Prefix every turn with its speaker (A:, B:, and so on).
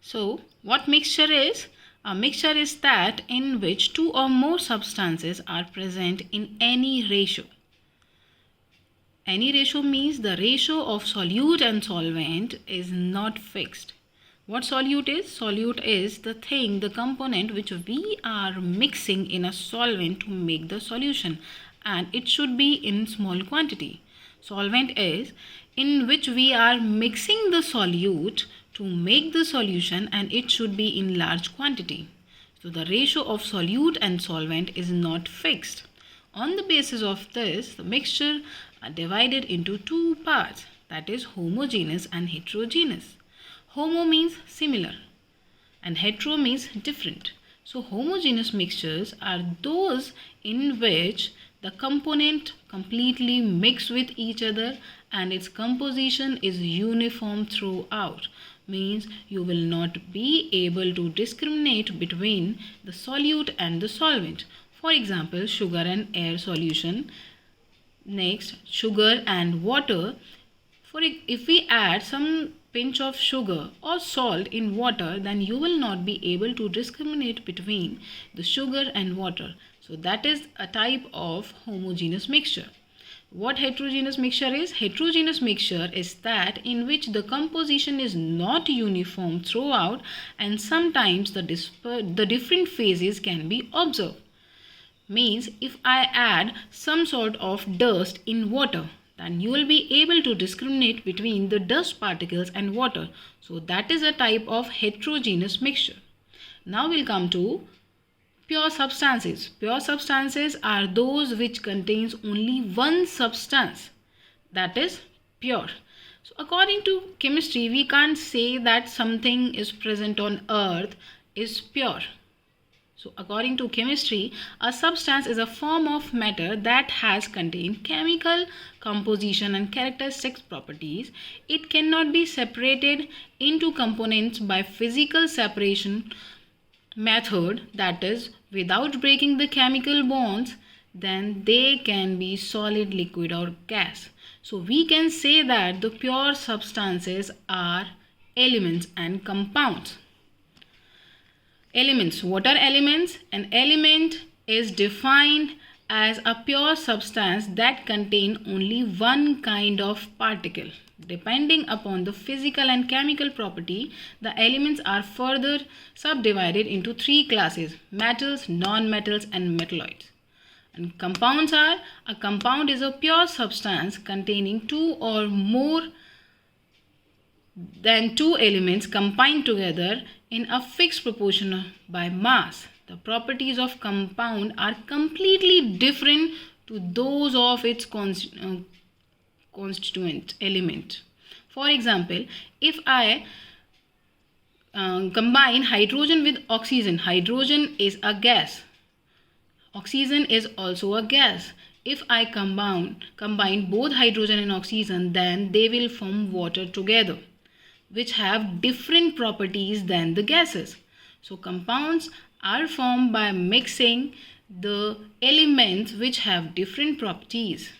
A: So, what mixture is? A mixture is that in which two or more substances are present in any ratio. Any ratio means the ratio of solute and solvent is not fixed. What solute is? Solute is the thing, the component which we are mixing in a solvent to make the solution, and it should be in small quantity. Solvent is in which we are mixing the solute to make the solution, and it should be in large quantity. So the ratio of solute and solvent is not fixed. On the basis of this, the mixture are divided into two parts, that is homogeneous and heterogeneous. Homo means similar and hetero means different. So homogeneous mixtures are those in which the component completely mix with each other and its composition is uniform throughout. Means you will not be able to discriminate between the solute and the solvent. For example, sugar and air solution. Next, sugar and water. If we add some pinch of sugar or salt in water, then you will not be able to discriminate between the sugar and water. So that is a type of homogeneous mixture. What heterogeneous mixture is? Heterogeneous mixture is that in which the composition is not uniform throughout and sometimes the different phases can be observed. Means if I add some sort of dust in water, then you will be able to discriminate between the dust particles and water. So that is a type of heterogeneous mixture. Now we'll come to pure substances. Pure substances are those which contains only one substance, that is pure. So according to chemistry, we can't say that something is present on earth is pure. So according to chemistry, a substance is a form of matter that has contained chemical composition and characteristic properties. It cannot be separated into components by physical separation method, that is without breaking the chemical bonds. Then they can be solid, liquid or gas. So we can say that the pure substances are elements and compounds. Elements. What are elements? An element is defined as a pure substance that contains only one kind of particle. Depending upon the physical and chemical property, the elements are further subdivided into three classes: metals, non-metals and metalloids. And compounds are: a compound is a pure substance containing two or more than two elements combined together in a fixed proportion by mass. The properties of compound are completely different to those of its constituent element. For example, if I combine hydrogen with oxygen, hydrogen is a gas. Oxygen is also a gas. If I combine both hydrogen and oxygen, then they will form water together, which have different properties than the gases. So compounds are formed by mixing the elements which have different properties.